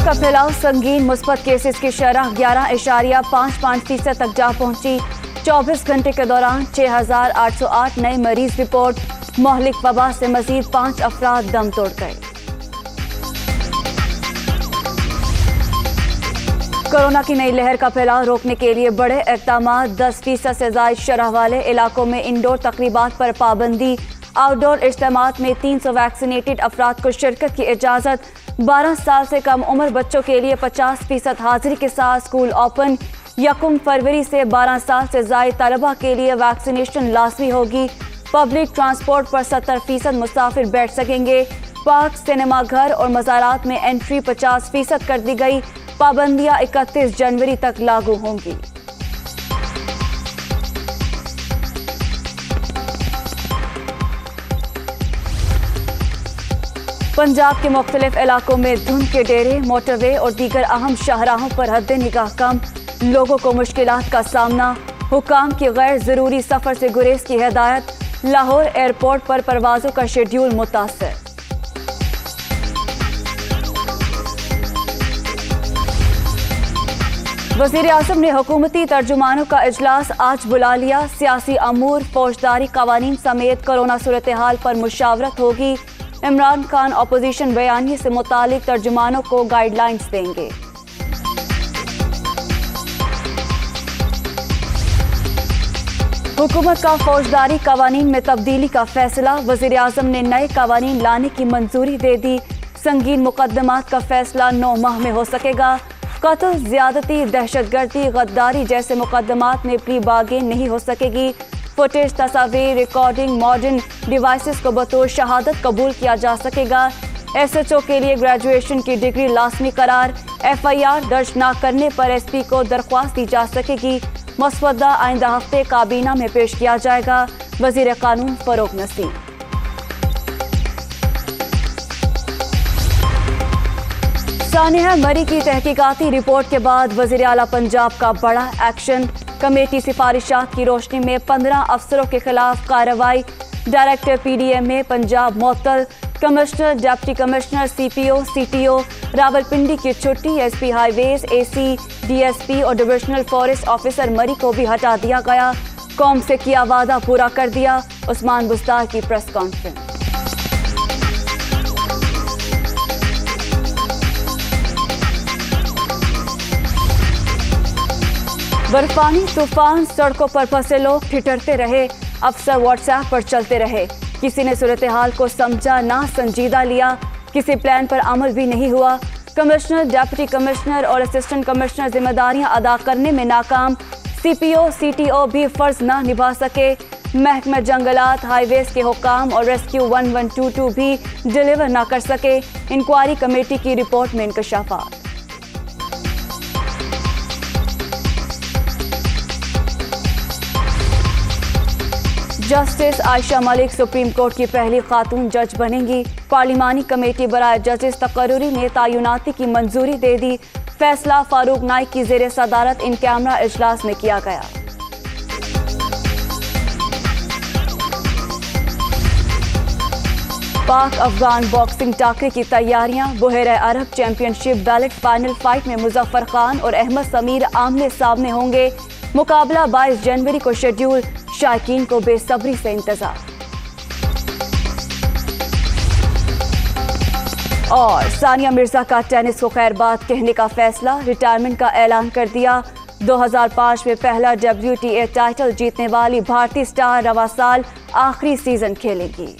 کا پھیلاؤ سنگین، مثبت کیسز کی شرح 11.55% تک جا پہنچی۔ 24 گھنٹے کے دوران 6,808 نئے مریض رپورٹ۔ مہلک وبا سے مزید 5 افراد دم توڑ گئے۔ کورونا کی نئی لہر کا پھیلاؤ روکنے کے لیے بڑے اقدامات۔ 10% سے زائد شرح والے علاقوں میں انڈور تقریبات پر پابندی۔ آؤٹ ڈور اجتماعات میں 300 ویکسینیٹڈ افراد کو شرکت کی اجازت۔ 12 سال سے کم عمر بچوں کے لیے 50% حاضری کے ساتھ اسکول اوپن۔ 1 فروری سے 12 سال سے زائد طلبہ کے لیے ویکسینیشن لازمی ہوگی۔ پبلک ٹرانسپورٹ پر 70% مسافر بیٹھ سکیں گے۔ پارک، سینما گھر اور مزارات میں انٹری 50% کر دی گئی۔ پابندیاں 31 جنوری تک لاگو ہوں گی۔ پنجاب کے مختلف علاقوں میں دھند کے ڈیرے، موٹر وے اور دیگر اہم شاہراہوں پر حد نگاہ کم۔ لوگوں کو مشکلات کا سامنا۔ حکام کی غیر ضروری سفر سے گریز کی ہدایت۔ لاہور ایئرپورٹ پر پروازوں کا شیڈول متاثر۔ وزیر اعظم نے حکومتی ترجمانوں کا اجلاس آج بلا لیا۔ سیاسی امور، فوجداری قوانین سمیت کورونا صورتحال پر مشاورت ہوگی۔ عمران خان اپوزیشن بیانیے سے متعلق ترجمانوں کو گائیڈ لائنز دیں گے۔ حکومت کا فوجداری قوانین میں تبدیلی کا فیصلہ۔ وزیر اعظم نے نئے قوانین لانے کی منظوری دے دی۔ سنگین مقدمات کا فیصلہ 9 ماہ میں ہو سکے گا۔ قتل، زیادتی، دہشت گردی، غداری جیسے مقدمات میں پلی بارگین نہیں ہو سکے گی۔ فوٹیج، تصاویر، ریکارڈنگ، ماڈرن ڈیوائسز کو بطور شہادت قبول کیا جا سکے گا۔ SHO کے لیے گریجویشن کی ڈگری لازمی قرار۔ FIR درج نہ کرنے پر SP کو درخواست دی جا سکے گی۔ مسودہ آئندہ ہفتے کابینہ میں پیش کیا جائے گا۔ وزیر قانون فروغ نسیم۔ سانحہ مری کی تحقیقاتی رپورٹ کے بعد وزیر اعلیٰ پنجاب کا بڑا ایکشن۔ کمیٹی سفارشات کی روشنی میں 15 افسروں کے خلاف کارروائی۔ ڈائریکٹر PDMA پنجاب معطل۔ Commissioner, deputy commissioner, CPO، CTO Rawalpindi کی چھٹی۔ SP ہائی ویز، AC، DSP اور ڈویژنل فارسٹ آفیسر مری کو بھی ہٹا دیا گیا۔ قوم سے کیا وعدہ پورا کر دیا۔ عثمان بزدار کی پریس کانفرنس۔ برفانی طوفان، سڑکوں پر پھنسے لوگ ٹھٹھرتے رہے۔ افسر واٹس ایپ پر چلتے رہے۔ کسی نے صورتحال کو سمجھا نہ سنجیدہ لیا۔ کسی پلان پر عمل بھی نہیں ہوا۔ کمشنر، ڈپٹی کمشنر اور اسسٹنٹ کمشنر ذمہ داریاں ادا کرنے میں ناکام۔ CPO، CTO بھی فرض نہ نبھا سکے۔ محکمہ جنگلات، ہائی ویز کے حکام اور ریسکیو 1122 بھی ڈیلیور نہ کر سکے۔ انکوائری کمیٹی کی رپورٹ میں انکشافات۔ جسٹس عائشہ ملک سپریم کورٹ کی پہلی خاتون جج بنیں گی۔ پارلیمانی کمیٹی برائے ججز تقرری نے تعیناتی کی منظوری دے دی۔ فیصلہ فاروق نائک کی زیر صدارت ان کیمرہ اجلاس میں کیا گیا۔ پاک افغان باکسنگ ٹاکرے کی تیاریاں۔ بحیرہ عرب چیمپئن شپ بیلٹ فائنل فائٹ میں مظفر خان اور احمد سمیر آمنے سامنے ہوں گے۔ مقابلہ 22 جنوری کو شیڈول۔ شائقین کو بے صبری سے انتظار۔ اور ثانیہ مرزا کا ٹینس کو خیر بات کہنے کا فیصلہ۔ ریٹائرمنٹ کا اعلان کر دیا۔ 2005 میں پہلا WTA ٹائٹل جیتنے والی بھارتی سٹار رواں سال آخری سیزن کھیلے گی۔